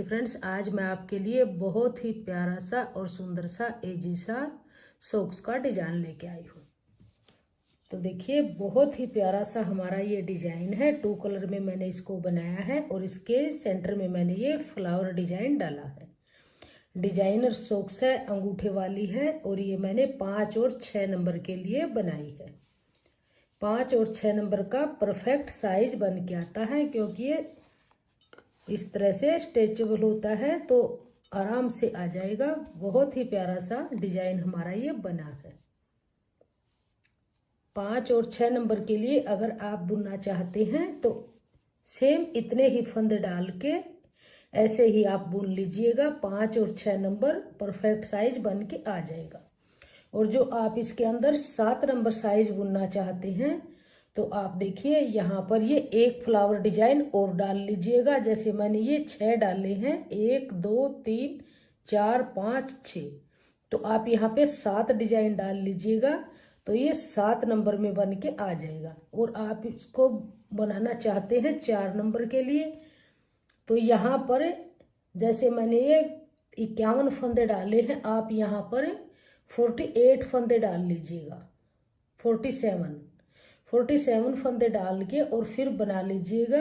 Friends, आज मैं आपके लिए बहुत ही प्यारा सा और सुंदर सा एजी सा सॉक्स का डिजाइन लेके आई हूँ। तो देखिए, बहुत ही प्यारा सा हमारा ये डिजाइन है। 2 कलर में मैंने इसको बनाया है और इसके सेंटर में मैंने ये फ्लावर डिजाइन डाला है। डिजाइनर सॉक्स है, अंगूठे वाली है और ये मैंने 5 और 6 नंबर के लिए बनाई है। 5 और 6 नंबर का परफेक्ट साइज बन के आता है, क्योंकि ये इस तरह से स्ट्रेचेबल होता है तो आराम से आ जाएगा। बहुत ही प्यारा सा डिजाइन हमारा ये बना है। 5 और 6 नंबर के लिए अगर आप बुनना चाहते हैं तो सेम इतने ही फंदे डाल के ऐसे ही आप बुन लीजिएगा। 5 और 6 नंबर परफेक्ट साइज बन के आ जाएगा। और जो आप इसके अंदर 7 नंबर साइज बुनना चाहते हैं तो आप देखिए, यहाँ पर ये एक फ्लावर डिजाइन और डाल लीजिएगा। जैसे मैंने ये 6 डाले हैं, 1 2 3 4 5 6, तो आप यहाँ पे 7 डिजाइन डाल लीजिएगा तो ये 7 नंबर में बन के आ जाएगा। और आप इसको बनाना चाहते हैं 4 नंबर के लिए तो यहाँ पर जैसे मैंने ये 51 फंदे डाले हैं, आप यहाँ पर 48 फंदे डाल लीजिएगा। 47 फंदे डाल के और फिर बना लीजिएगा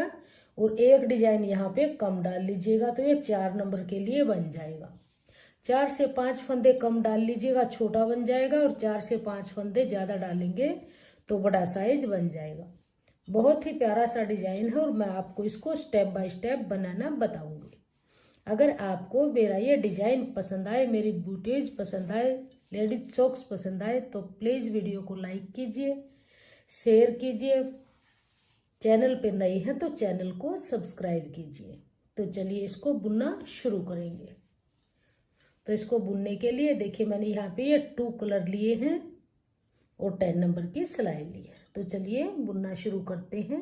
और एक डिजाइन यहाँ पे कम डाल लीजिएगा तो ये 4 नंबर के लिए बन जाएगा। 4 से 5 फंदे कम डाल लीजिएगा, छोटा बन जाएगा, और 4 से 5 फंदे ज़्यादा डालेंगे तो बड़ा साइज बन जाएगा। बहुत ही प्यारा सा डिजाइन है और मैं आपको इसको स्टेप बाय स्टेप बनाना बताऊंगी। अगर आपको मेरा ये डिजाइन पसंद आए, मेरी बूटीज पसंद आए, लेडीज सॉक्स पसंद आए तो प्लीज़ वीडियो को लाइक कीजिए, शेयर कीजिए। चैनल पे नए हैं तो चैनल को सब्सक्राइब कीजिए। तो चलिए इसको बुनना शुरू करेंगे। तो इसको बुनने के लिए देखिए, मैंने यहाँ पे ये 2 कलर लिए हैं और 10 नंबर की सिलाई ली है। तो चलिए बुनना शुरू करते हैं।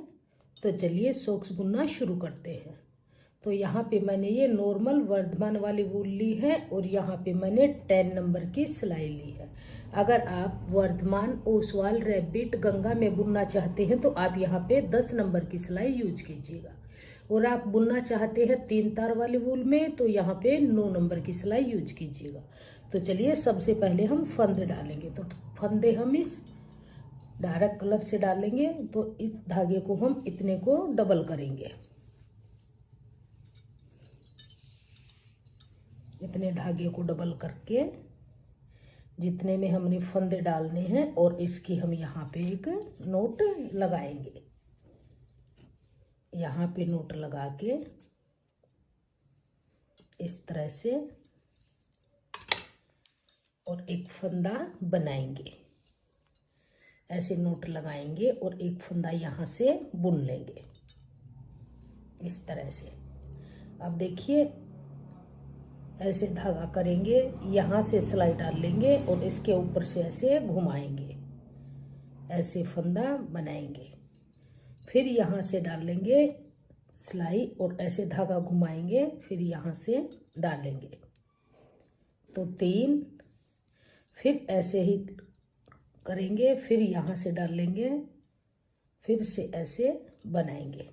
तो चलिए सॉक्स बुनना शुरू करते हैं। तो यहाँ पे मैंने ये नॉर्मल वर्धमान वाली वूल ली है और यहाँ पे मैंने 10 नंबर की सिलाई ली है। अगर आप वर्धमान, ओसवाल, रैबिट, गंगा में बुनना चाहते हैं तो आप यहाँ पे 10 नंबर की सिलाई यूज कीजिएगा। और आप बुनना चाहते हैं 3 तार वाली वूल में तो यहाँ पे 9 नंबर की सिलाई यूज कीजिएगा। तो चलिए सबसे पहले हम फंदे डालेंगे। तो फंदे हम इस डार्क कलर से डालेंगे। तो इस धागे को हम इतने को डबल करेंगे। इतने धागे को डबल करके जितने में हमने फंदे डालने हैं और इसकी हम यहाँ पे एक नोट लगाएंगे। यहाँ पे नोट लगा के इस तरह से और एक फंदा बनाएंगे। ऐसे नोट लगाएंगे और एक फंदा यहाँ से बुन लेंगे इस तरह से। अब देखिए, ऐसे धागा करेंगे, यहाँ से सिलाई डाल लेंगे और इसके ऊपर से ऐसे घुमाएंगे, ऐसे फंदा बनाएंगे। फिर यहाँ से डाल लेंगे सिलाई और ऐसे धागा घुमाएंगे, फिर यहाँ से डालेंगे तो 3, फिर ऐसे ही करेंगे, फिर यहाँ से डाल लेंगे, फिर से ऐसे बनाएंगे।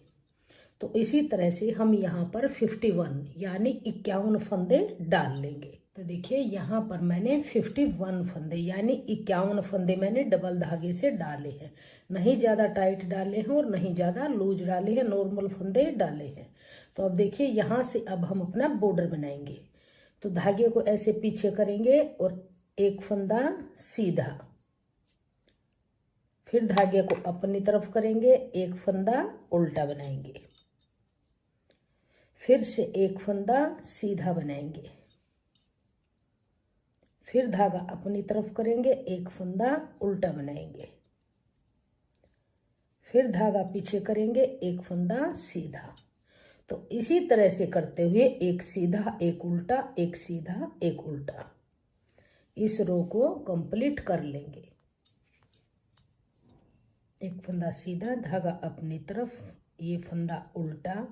तो इसी तरह से हम यहाँ पर 51 यानी 51 फंदे डाल लेंगे। तो देखिए, यहाँ पर मैंने 51 फंदे यानी 51 फंदे मैंने डबल धागे से डाले हैं। नहीं ज़्यादा टाइट डाले हैं और नहीं ज़्यादा लूज डाले हैं, नॉर्मल फंदे डाले हैं। तो अब देखिए, यहाँ से अब हम अपना बॉर्डर बनाएंगे। तो धागे को ऐसे पीछे करेंगे और एक फंदा सीधा, फिर धागे को अपनी तरफ करेंगे, एक फंदा उल्टा बनाएंगे, फिर से एक फंदा सीधा बनाएंगे, फिर धागा अपनी तरफ करेंगे, एक फंदा उल्टा बनाएंगे, फिर धागा पीछे करेंगे, एक फंदा सीधा। तो इसी तरह से करते हुए एक सीधा, एक उल्टा, एक सीधा, एक उल्टा, इस रो को कंप्लीट कर लेंगे। एक फंदा सीधा, धागा अपनी तरफ, ये फंदा उल्टा,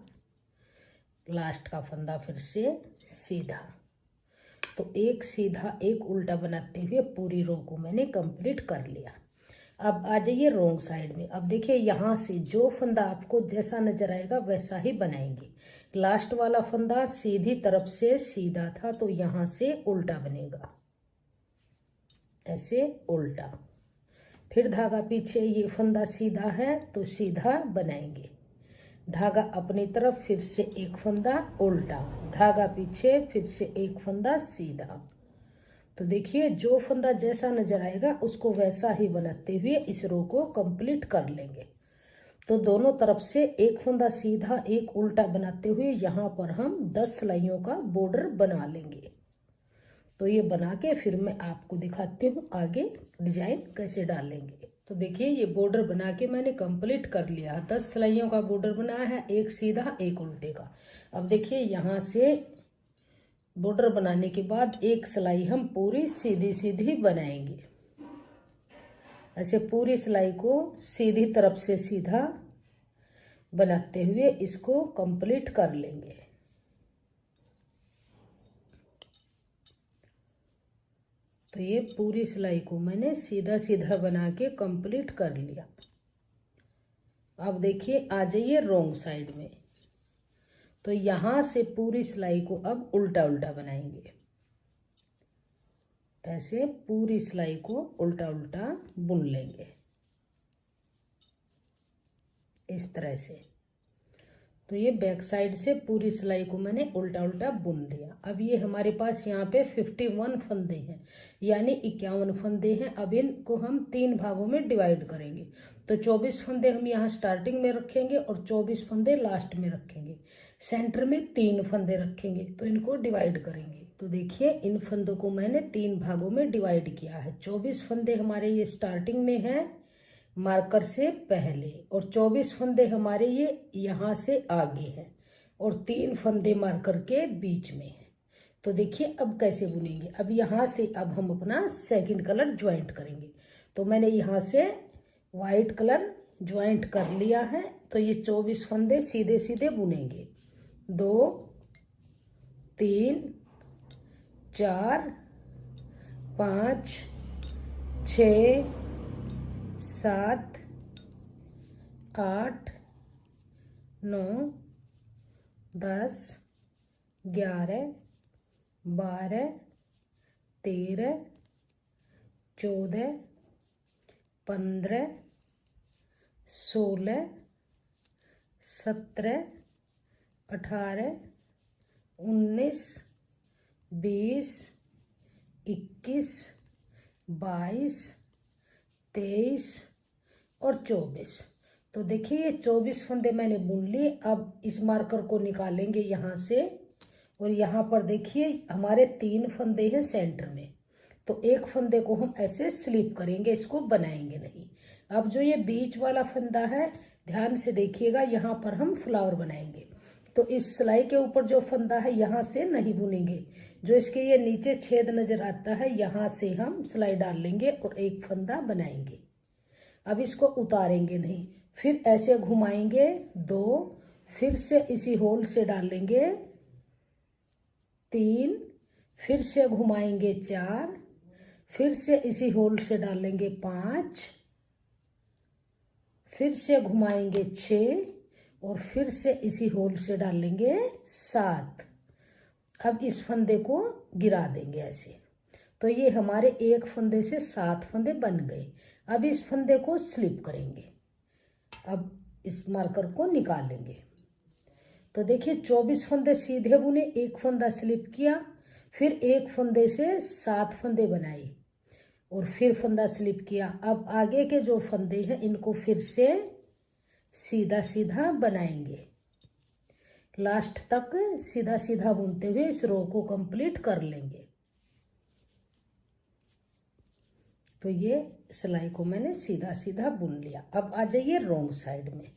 लास्ट का फंदा फिर से सीधा। तो एक सीधा एक उल्टा बनाते हुए पूरी रो को मैंने कंप्लीट कर लिया। अब आ जाइए रॉन्ग साइड में। अब देखिए, यहाँ से जो फंदा आपको जैसा नजर आएगा वैसा ही बनाएंगे। लास्ट वाला फंदा सीधी तरफ से सीधा था तो यहाँ से उल्टा बनेगा, ऐसे उल्टा। फिर धागा पीछे, ये फंदा सीधा है तो सीधा बनाएंगे, धागा अपनी तरफ, फिर से एक फंदा उल्टा, धागा पीछे, फिर से एक फंदा सीधा। तो देखिए जो फंदा जैसा नजर आएगा उसको वैसा ही बनाते हुए इस रो को कंप्लीट कर लेंगे। तो दोनों तरफ से एक फंदा सीधा एक उल्टा बनाते हुए यहाँ पर हम 10 सिलाइयों का बॉर्डर बना लेंगे। तो ये बना के फिर मैं आपको दिखाती हूँ आगे डिजाइन कैसे डालेंगे। तो देखिए ये बॉर्डर बना के मैंने कंप्लीट कर लिया, 10 सिलाइयों का बॉर्डर बनाया है, एक सीधा एक उल्टे का। अब देखिए यहाँ से बॉर्डर बनाने के बाद एक सिलाई हम पूरी सीधी सीधी बनाएंगे, ऐसे पूरी सिलाई को सीधी तरफ से सीधा बनाते हुए इसको कंप्लीट कर लेंगे। तो ये पूरी सिलाई को मैंने सीधा सीधा बना के कंप्लीट कर लिया। अब देखिए आ जाइए रोंग साइड में, तो यहाँ से पूरी सिलाई को अब उल्टा उल्टा बनाएंगे, ऐसे पूरी सिलाई को उल्टा उल्टा बुन लेंगे इस तरह से। तो ये बैक साइड से पूरी सिलाई को मैंने उल्टा उल्टा बुन लिया। अब ये हमारे पास यहाँ पे 51 फंदे हैं, यानी 51 फंदे हैं। अब इनको हम 3 भागों में डिवाइड करेंगे। तो 24 फंदे हम यहाँ स्टार्टिंग में रखेंगे और 24 फंदे लास्ट में रखेंगे, सेंटर में 3 फंदे रखेंगे। तो इनको डिवाइड करेंगे। तो देखिए इन फंदों को मैंने 3 भागों में डिवाइड किया है। 24 फंदे हमारे ये स्टार्टिंग में है मार्कर से पहले, और 24 फंदे हमारे ये यहाँ से आगे हैं, और 3 फंदे मार्कर के बीच में है। तो देखिए अब कैसे बुनेंगे। अब यहाँ से अब हम अपना सेकंड कलर ज्वाइंट करेंगे। तो मैंने यहाँ से वाइट कलर ज्वाइंट कर लिया है। तो ये 24 फंदे सीधे सीधे बुनेंगे, 2 3 4 5 6 7 8 9 10 11 12 13 14 15 16 17 18 19 20 21 22 23 और 24। तो देखिए ये 24 फंदे मैंने बुन लिए। अब इस मार्कर को निकालेंगे यहाँ से, और यहाँ पर देखिए हमारे 3 फंदे हैं सेंटर में। तो एक फंदे को हम ऐसे स्लिप करेंगे, इसको बनाएंगे नहीं। अब जो ये बीच वाला फंदा है ध्यान से देखिएगा, यहाँ पर हम फ्लावर बनाएंगे। तो इस सिलाई के ऊपर जो फंदा है यहाँ से नहीं बुनेंगे, जो इसके ये नीचे छेद नजर आता है यहाँ से हम सिलाई डाल लेंगे और एक फंदा बनाएंगे। अब इसको उतारेंगे नहीं, फिर ऐसे घुमाएंगे 2, फिर से इसी होल से डालेंगे 3, फिर से घुमाएंगे 4, फिर से इसी होल से डालेंगे 5, फिर से घुमाएंगे 6 और फिर से इसी होल से डालेंगे 7। अब इस फंदे को गिरा देंगे ऐसे। तो ये हमारे एक फंदे से 7 फंदे बन गए। अब इस फंदे को स्लिप करेंगे। अब इस मार्कर को निकालेंगे। तो देखिए 24 फंदे सीधे बुने, एक फंदा स्लिप किया, फिर एक फंदे से 7 फंदे बनाए और फिर फंदा स्लिप किया। अब आगे के जो फंदे हैं इनको फिर से सीधा सीधा बनाएंगे, लास्ट तक सीधा सीधा बुनते हुए इस रो को कंप्लीट कर लेंगे। तो ये सिलाई को मैंने सीधा सीधा बुन लिया। अब आ जाइए रोंग साइड में।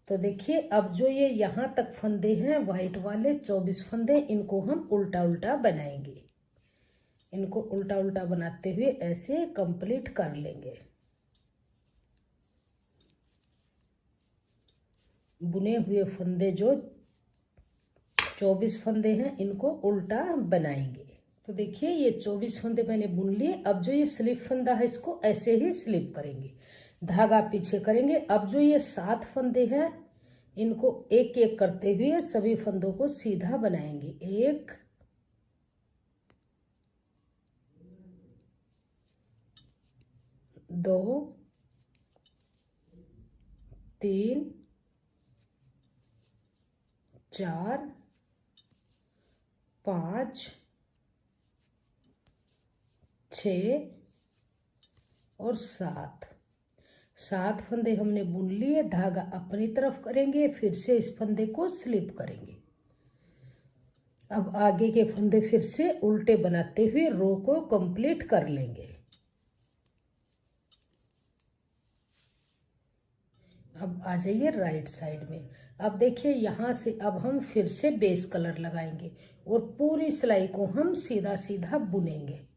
तो देखिए अब जो ये यहाँ तक फंदे हैं वाइट वाले 24 फंदे, इनको हम उल्टा उल्टा बनाएंगे। इनको उल्टा उल्टा बनाते हुए ऐसे कंप्लीट कर लेंगे। बुने हुए फंदे जो 24 फंदे हैं इनको उल्टा बनाएंगे। तो देखिए ये 24 फंदे मैंने बुन लिए। अब जो ये स्लिप फंदा है इसको ऐसे ही स्लिप करेंगे, धागा पीछे करेंगे। अब जो ये 7 फंदे हैं इनको एक एक करते हुए सभी फंदों को सीधा बनाएंगे। 1 2 3 4 5 6 और 7 फंदे हमने बुन लिए। धागा अपनी तरफ करेंगे, फिर से इस फंदे को स्लिप करेंगे। अब आगे के फंदे फिर से उल्टे बनाते हुए रो को कंप्लीट कर लेंगे। अब आ जाइए राइट साइड में। अब देखिए यहाँ से अब हम फिर से बेस कलर लगाएंगे और पूरी सिलाई को हम सीधा सीधा बुनेंगे।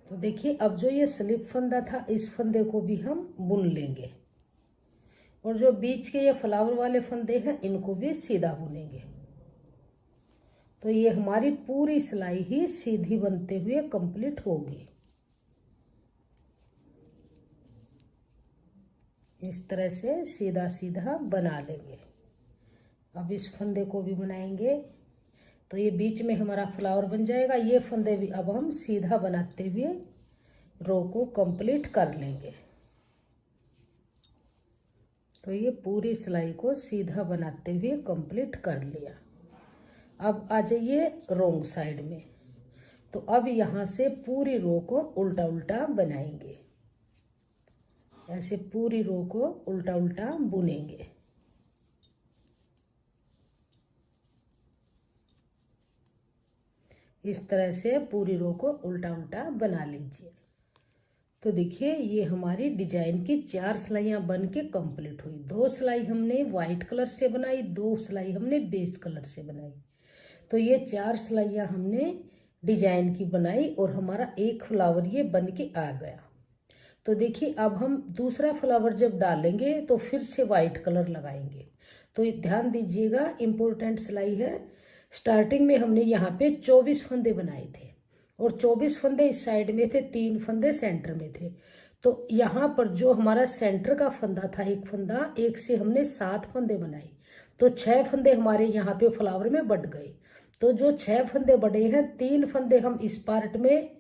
तो देखिए अब जो ये स्लिप फंदा था, इस फंदे को भी हम बुन लेंगे और जो बीच के ये फ्लावर वाले फंदे हैं इनको भी सीधा बुनेंगे। तो ये हमारी पूरी सिलाई ही सीधी बनते हुए कंप्लीट होगी। इस तरह से सीधा सीधा बना लेंगे। अब इस फंदे को भी बनाएंगे तो ये बीच में हमारा फ्लावर बन जाएगा। ये फंदे भी अब हम सीधा बनाते हुए रो को कंप्लीट कर लेंगे। तो ये पूरी सिलाई को सीधा बनाते हुए कंप्लीट कर लिया। अब आ जाइए रोंग साइड में। तो अब यहाँ से पूरी रो को उल्टा उल्टा बनाएंगे। ऐसे पूरी रो को उल्टा उल्टा बुनेंगे। इस तरह से पूरी रो को उल्टा उल्टा बना लीजिए। तो देखिए ये हमारी डिजाइन की 4 सिलाइयाँ बन के कंप्लीट हुई। 2 सिलाई हमने वाइट कलर से बनाई, 2 सिलाई हमने बेस कलर से बनाई। तो ये 4 सिलाइयाँ हमने डिजाइन की बनाई और हमारा एक फ्लावर ये बन के आ गया। तो देखिए अब हम दूसरा फ्लावर जब डालेंगे तो फिर से वाइट कलर लगाएंगे। तो ये ध्यान दीजिएगा, इम्पोर्टेंट सिलाई है। स्टार्टिंग में हमने यहाँ पे 24 फंदे बनाए थे और 24 फंदे इस साइड में थे, 3 फंदे सेंटर में थे। तो यहाँ पर जो हमारा सेंटर का फंदा था, एक फंदा, एक से हमने 7 फंदे बनाए। तो 6 फंदे हमारे यहाँ पे फ्लावर में बढ़ गए। तो जो 6 फंदे बढ़े हैं, 3 फंदे हम इस पार्ट में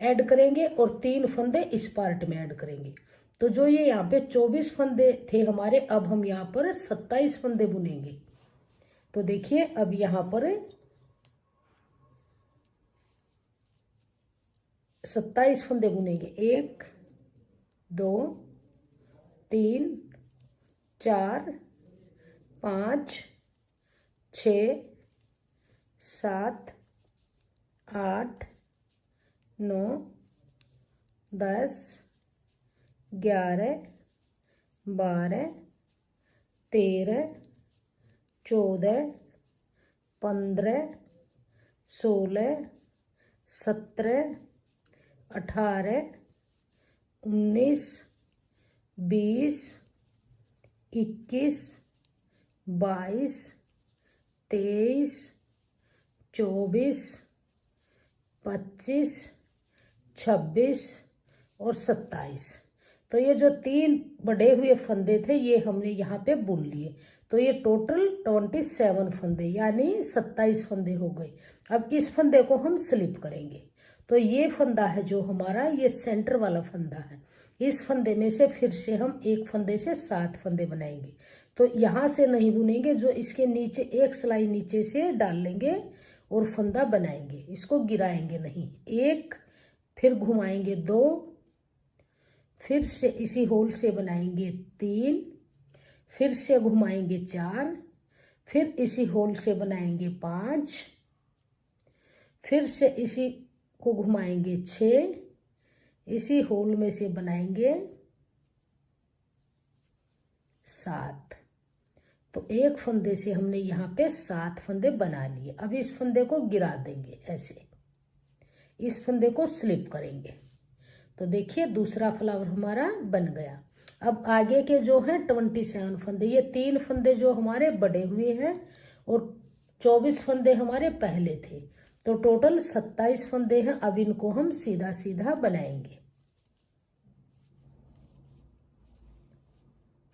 ऐड करेंगे और 3 फंदे इस पार्ट में ऐड करेंगे। तो जो ये यहाँ पे 24 फंदे थे हमारे, अब हम यहाँ पर 27 फंदे बुनेंगे। तो देखिए अब यहाँ पर 27 फंदे बुनेंगे। 1 2 3 4 5 6 7 8 9 10 11 12 13 14 15 16 17 18 19 20 21 22 23 24 25 26 और 27। तो ये जो 3 बढ़े हुए फंदे थे ये हमने यहाँ पे बुन लिए। तो ये टोटल 27 फंदे यानी 27 फंदे हो गए। अब इस फंदे को हम स्लिप करेंगे। तो ये फंदा है जो हमारा, ये सेंटर वाला फंदा है। इस फंदे में से फिर से हम एक फंदे से 7 फंदे बनाएंगे। तो यहाँ से नहीं बुनेंगे, जो इसके नीचे एक सिलाई नीचे से डाल लेंगे और फंदा बनाएंगे। इसको गिराएंगे नहीं। 1, फिर घुमाएंगे 2, फिर से इसी होल से बनाएंगे 3, फिर से घुमाएंगे 4, फिर इसी होल से बनाएंगे 5, फिर से इसी को घुमाएंगे 6, इसी होल में से बनाएंगे 7। तो एक फंदे से हमने यहाँ पे 7 फंदे बना लिए। अब इस फंदे को गिरा देंगे ऐसे, इस फंदे को स्लिप करेंगे। तो देखिए दूसरा फ्लावर हमारा बन गया। अब आगे के जो हैं 27 फंदे, ये 3 फंदे जो हमारे बड़े हुए हैं और 24 फंदे हमारे पहले थे, तो टोटल 27 फंदे हैं। अब इनको हम सीधा सीधा बनाएंगे।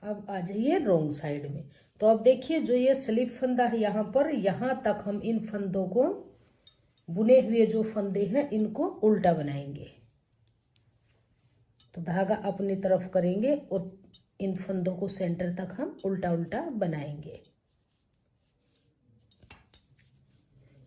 अब आ जाइए रोंग साइड में। तो अब देखिए जो ये स्लिप फंदा है यहाँ पर, यहाँ तक हम इन फंदों को, बुने हुए जो फंदे हैं इनको उल्टा बनाएंगे। तो धागा अपनी तरफ करेंगे और इन फंदों को सेंटर तक हम उल्टा उल्टा बनाएंगे।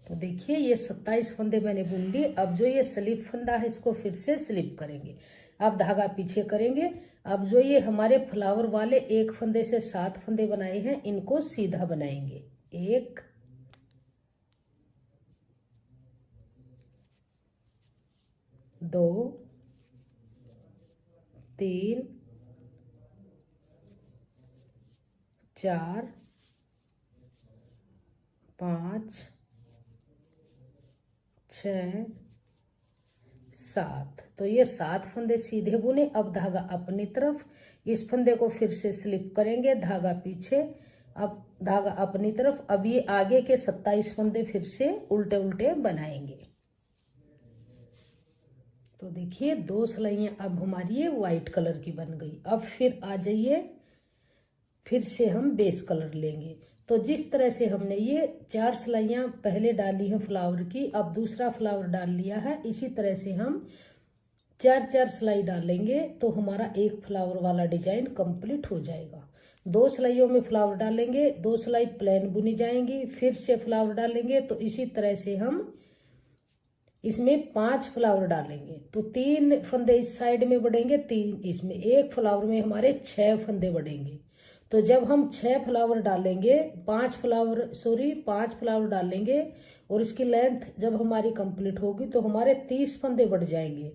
तो देखिए ये 27 फंदे मैंने बुन लिए। अब जो ये स्लिप फंदा है इसको फिर से स्लिप करेंगे। अब धागा पीछे करेंगे। अब जो ये हमारे फ्लावर वाले एक फंदे से 7 फंदे बनाए हैं इनको सीधा बनाएंगे। 1 2 3 4 5 6 7। तो ये 7 फंदे सीधे बुने। अब धागा अपनी तरफ, इस फंदे को फिर से स्लिप करेंगे, धागा पीछे, अब धागा अपनी तरफ। अब ये आगे के 27 फंदे फिर से उल्टे उल्टे बनाएंगे। तो देखिए 2 सिलाइयाँ अब हमारी ये वाइट कलर की बन गई। अब फिर आ जाइए, फिर से हम बेस कलर लेंगे। तो जिस तरह से हमने ये 4 सिलाइयाँ पहले डाली हैं फ्लावर की, अब दूसरा फ्लावर डाल लिया है, इसी तरह से हम 4 सिलाई डालेंगे तो हमारा एक फ्लावर वाला डिजाइन कंप्लीट हो जाएगा। 2 सिलाइयों में फ्लावर डालेंगे, 2 सिलाई प्लेन बुनी जाएंगी, फिर से फ्लावर डालेंगे। तो इसी तरह से हम इसमें 5 फ्लावर डालेंगे। तो 3 फंदे इस साइड में बढ़ेंगे, 3 इसमें, एक फ्लावर में हमारे 6 फंदे बढ़ेंगे। तो जब हम 6 फ्लावर डालेंगे, 5 फ्लावर डालेंगे और इसकी लेंथ जब हमारी कंप्लीट होगी तो हमारे 30 फंदे बढ़ जाएंगे।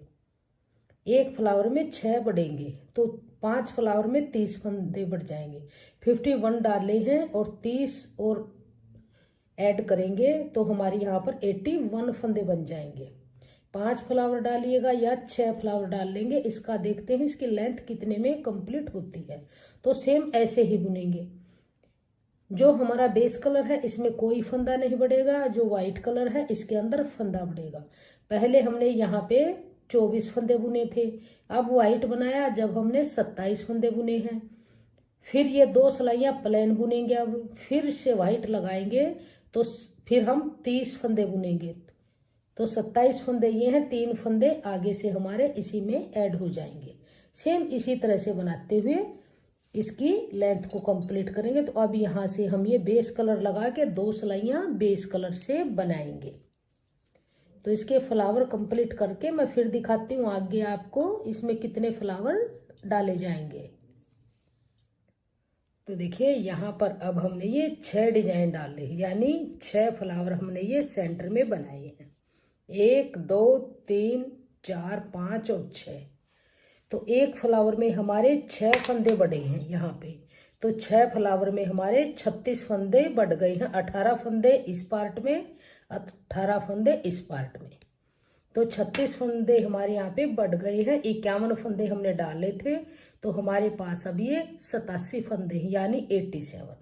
एक फ्लावर में 6 बढ़ेंगे तो 5 फ्लावर में 30 फंदे बढ़ जाएंगे। 51 डाले हैं और 30 और ऐड करेंगे तो हमारे यहाँ पर 81 फंदे बन जाएंगे। 5 फ्लावर डालिएगा या 6 फ्लावर डाल लेंगे, इसका देखते हैं इसकी लेंथ कितने में कंप्लीट होती है। तो सेम ऐसे ही बुनेंगे। जो हमारा बेस कलर है इसमें कोई फंदा नहीं बढ़ेगा, जो वाइट कलर है इसके अंदर फंदा बढ़ेगा। पहले हमने यहाँ पे 24 फंदे बुने थे, अब वाइट बनाया जब हमने 27 फंदे बुने हैं। फिर ये 2 सिलाइयाँ प्लेन बुनेंगे, अब फिर से वाइट लगाएंगे तो फिर हम 30 फंदे बुनेंगे। तो 27 फंदे ये हैं, 3 फंदे आगे से हमारे इसी में ऐड हो जाएंगे। सेम इसी तरह से बनाते हुए इसकी लेंथ को कंप्लीट करेंगे। तो अब यहाँ से हम ये बेस कलर लगा के 2 सिलाइयाँ बेस कलर से बनाएंगे। तो इसके फ्लावर कंप्लीट करके मैं फिर दिखाती हूँ आगे आपको इसमें कितने फ्लावर डाले जाएंगे। तो देखिए यहाँ पर अब हमने ये 6 डिजाइन डाले, यानी 6 फ्लावर हमने ये सेंटर में बनाए हैं। 1 2 3 4 5 और 6। तो एक फ्लावर में हमारे 6 फंदे बढ़े हैं यहाँ पे। तो 6 फ्लावर में हमारे 36 फंदे बढ़ गए हैं। 18 फंदे इस पार्ट में, 18 फंदे इस पार्ट में। तो 36 फंदे हमारे यहाँ पे बढ़ गए हैं। 51 फंदे हमने डाले थे तो हमारे पास अब ये 87 फंदे हैं, यानी 87।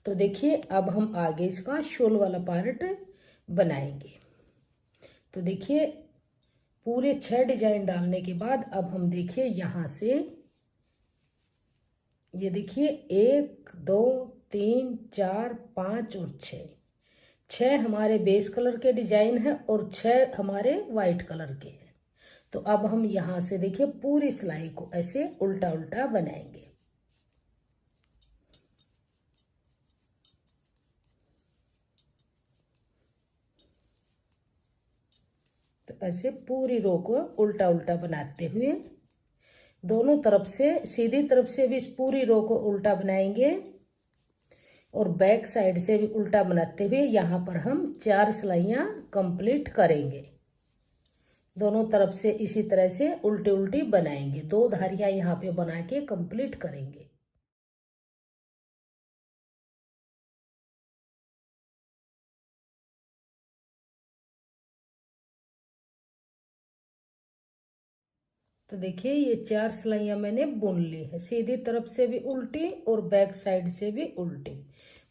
तो देखिए अब हम आगे इसका शोल वाला पार्ट बनाएंगे। तो देखिए पूरे 6 डिजाइन डालने के बाद अब हम देखिए यहाँ से, ये देखिए 1 2 3 4 5 और 6 हमारे बेस कलर के डिजाइन है और 6 हमारे वाइट कलर के हैं। तो अब हम यहाँ से देखिए पूरी सिलाई को ऐसे उल्टा उल्टा बनाएंगे। तो ऐसे पूरी रो को उल्टा उल्टा बनाते हुए दोनों तरफ से, सीधी तरफ से भी इस पूरी रो को उल्टा बनाएंगे और बैक साइड से भी उल्टा बनाते हुए यहाँ पर हम 4 सिलाइयाँ कंप्लीट करेंगे। दोनों तरफ से इसी तरह से उल्टी उल्टी बनाएंगे। 2 धारियाँ यहाँ पे बना के कंप्लीट करेंगे। तो देखिए ये 4 सिलाइयाँ मैंने बुन ली है, सीधी तरफ से भी उल्टी और बैक साइड से भी उल्टी।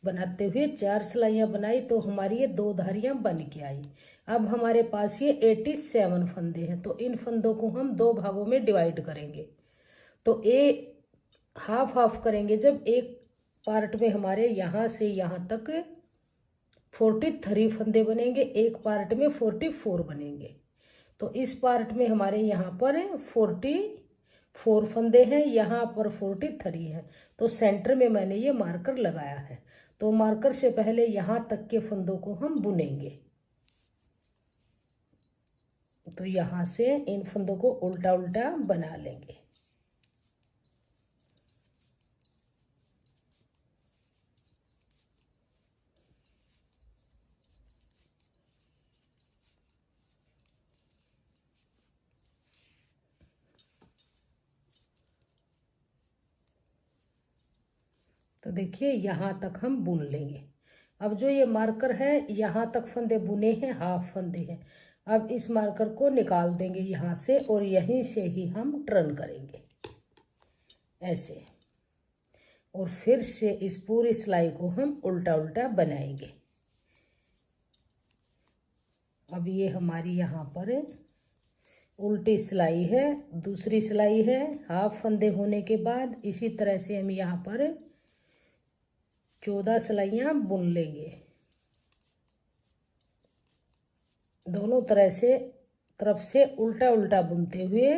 बनाते हुए 4 सिलाइयाँ बनाई तो हमारी ये 2 धारियाँ बन के आई। अब हमारे पास ये 87 फंदे हैं, तो इन फंदों को हम 2 भागों में डिवाइड करेंगे। तो हाफ हाफ करेंगे। जब एक पार्ट में हमारे यहाँ से यहाँ तक 43 फंदे बनेंगे, एक पार्ट में 44 बनेंगे। तो इस पार्ट में हमारे यहाँ पर 44 फंदे हैं, यहाँ पर 43 है। तो सेंटर में मैंने ये मार्कर लगाया है। तो मार्कर से पहले यहाँ तक के फंदों को हम बुनेंगे। तो यहाँ से इन फंदों को उल्टा उल्टा बना लेंगे। तो देखिए यहाँ तक हम बुन लेंगे। अब जो ये मार्कर है यहाँ तक फंदे बुने हैं, हाफ फंदे हैं। अब इस मार्कर को निकाल देंगे यहाँ से और यहीं से ही हम टर्न करेंगे ऐसे, और फिर से इस पूरी सिलाई को हम उल्टा उल्टा बनाएंगे। अब ये हमारी यहाँ पर उल्टी सिलाई है, दूसरी सिलाई है हाफ फंदे होने के बाद। इसी तरह से हम यहाँ पर 14 सिलाइयाँ बुन लेंगे। दोनों तरफ से उल्टा उल्टा बुनते हुए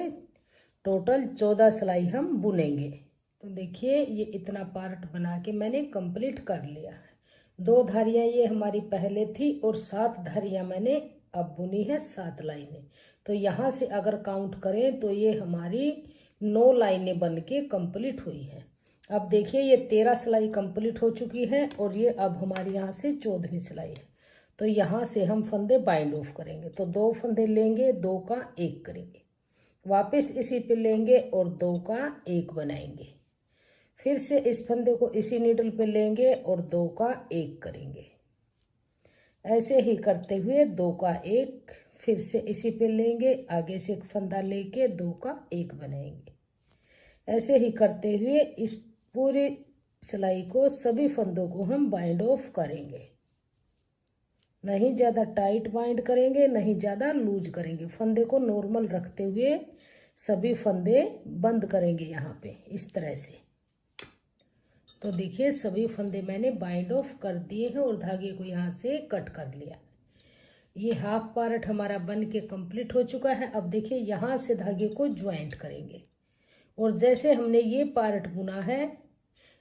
टोटल 14 सिलाई हम बुनेंगे। तो देखिए ये इतना पार्ट बना के मैंने कंप्लीट कर लिया है। 2 धारियाँ ये हमारी पहले थी और 7 धारियाँ मैंने अब बुनी है, 7 लाइनें। तो यहाँ से अगर काउंट करें तो ये हमारी 9 लाइनें बन के कंप्लीट हुई हैं। अब देखिए ये 13 सिलाई कंप्लीट हो चुकी है और ये अब हमारी यहाँ से 14वीं सिलाई है। तो यहाँ से हम फंदे बाइंड ऑफ करेंगे। तो 2 फंदे लेंगे, 2 का 1 करेंगे, वापस इसी पे लेंगे और 2 का 1 बनाएंगे। फिर से इस फंदे को इसी नीडल पे लेंगे और 2 का 1 करेंगे। ऐसे ही करते हुए 2 का 1, फिर से इसी पे लेंगे, आगे से एक फंदा लेके 2 का 1 बनाएंगे। ऐसे ही करते हुए इस पूरी सिलाई को, सभी फंदों को हम बाइंड ऑफ करेंगे। नहीं ज़्यादा टाइट बाइंड करेंगे, नहीं ज़्यादा लूज करेंगे। फंदे को नॉर्मल रखते हुए सभी फंदे बंद करेंगे यहाँ पे इस तरह से। तो देखिए सभी फंदे मैंने बाइंड ऑफ कर दिए हैं और धागे को यहाँ से कट कर लिया। ये हाफ पार्ट हमारा बन के कंप्लीट हो चुका है। अब देखिए यहाँ से धागे को ज्वाइंट करेंगे और जैसे हमने ये पार्ट बुना है,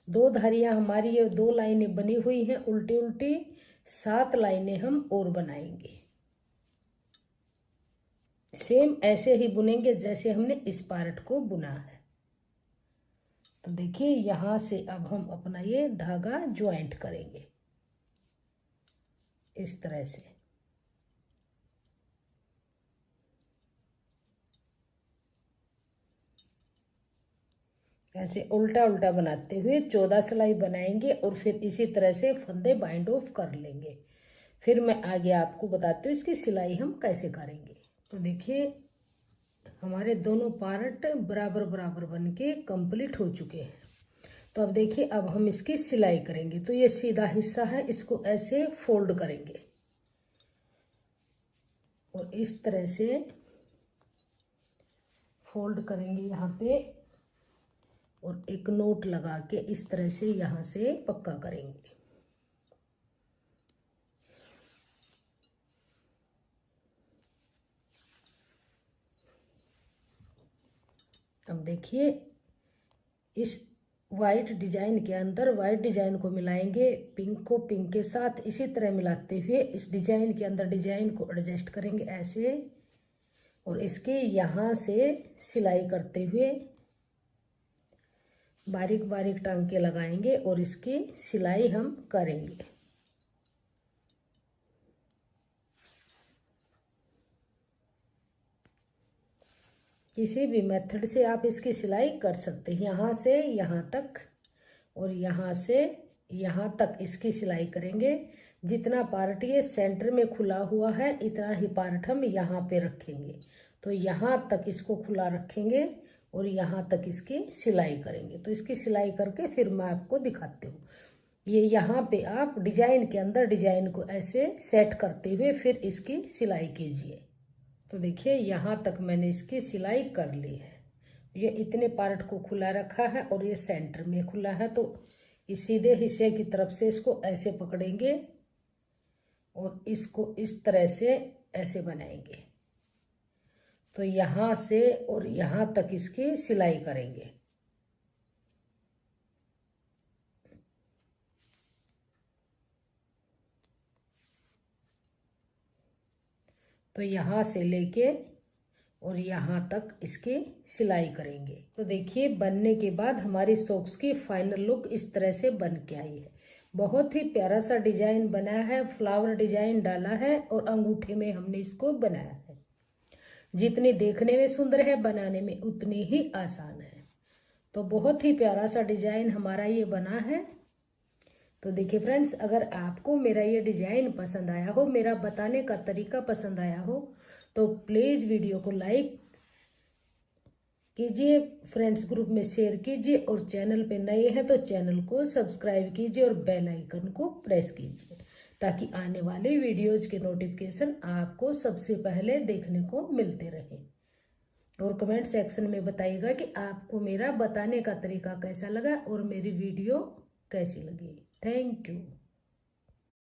2 धारियाँ हमारी ये 2 लाइनें बनी हुई हैं उल्टी उल्टी, 7 लाइनें हम और बनाएंगे। सेम ऐसे ही बुनेंगे जैसे हमने इस पार्ट को बुना है। तो देखिए यहाँ से अब हम अपना ये धागा ज्वाइंट करेंगे इस तरह से। ऐसे उल्टा उल्टा बनाते हुए 14 सिलाई बनाएंगे और फिर इसी तरह से फंदे बाइंड ऑफ कर लेंगे। फिर मैं आगे आपको बताती हूँ इसकी सिलाई हम कैसे करेंगे। तो देखिए हमारे दोनों पार्ट बराबर बराबर बन के कंप्लीट हो चुके हैं। तो अब देखिए अब हम इसकी सिलाई करेंगे। तो ये सीधा हिस्सा है, इसको ऐसे फोल्ड करेंगे और इस तरह से फोल्ड करेंगे यहाँ पे और एक नोट लगा के इस तरह से यहाँ से पक्का करेंगे। अब देखिए इस वाइट डिजाइन के अंदर वाइट डिजाइन को मिलाएंगे, पिंक को पिंक के साथ इसी तरह मिलाते हुए इस डिजाइन के अंदर डिजाइन को एडजस्ट करेंगे ऐसे, और इसके यहाँ से सिलाई करते हुए बारीक बारीक टांके लगाएंगे और इसकी सिलाई हम करेंगे। किसी भी मेथड से आप इसकी सिलाई कर सकते हैं। यहाँ से यहाँ तक और यहाँ से यहाँ तक इसकी सिलाई करेंगे। जितना पार्ट ये सेंटर में खुला हुआ है इतना ही पार्ट हम यहाँ पे रखेंगे। तो यहाँ तक इसको खुला रखेंगे और यहाँ तक इसकी सिलाई करेंगे। तो इसकी सिलाई करके फिर मैं आपको दिखाती हूँ। ये यहाँ पे आप डिजाइन के अंदर डिजाइन को ऐसे सेट करते हुए फिर इसकी सिलाई कीजिए। तो देखिए यहाँ तक मैंने इसकी सिलाई कर ली है। ये इतने पार्ट को खुला रखा है और ये सेंटर में खुला है, तो इस सीधे हिस्से की तरफ से इसको ऐसे पकड़ेंगे और इसको इस तरह से ऐसे बनाएंगे। तो यहाँ से और यहाँ तक इसकी सिलाई करेंगे। तो यहाँ से लेके और यहाँ तक इसकी सिलाई करेंगे। तो देखिए बनने के बाद हमारी सॉक्स की फाइनल लुक इस तरह से बन के आई है। बहुत ही प्यारा सा डिजाइन बना है, फ्लावर डिजाइन डाला है और अंगूठे में हमने इसको बनाया है। जितनी देखने में सुंदर है, बनाने में उतनी ही आसान है। तो बहुत ही प्यारा सा डिजाइन हमारा ये बना है। तो देखिए फ्रेंड्स, अगर आपको मेरा ये डिजाइन पसंद आया हो, मेरा बताने का तरीका पसंद आया हो, तो प्लीज़ वीडियो को लाइक कीजिए, फ्रेंड्स ग्रुप में शेयर कीजिए और चैनल पे नए हैं तो चैनल को सब्सक्राइब कीजिए और बेल आइकन को प्रेस कीजिए, ताकि आने वाले वीडियोज के नोटिफिकेशन आपको सबसे पहले देखने को मिलते रहे। और कमेंट सेक्शन में बताइएगा कि आपको मेरा बताने का तरीका कैसा लगा और मेरी वीडियो कैसी लगी। Thank you.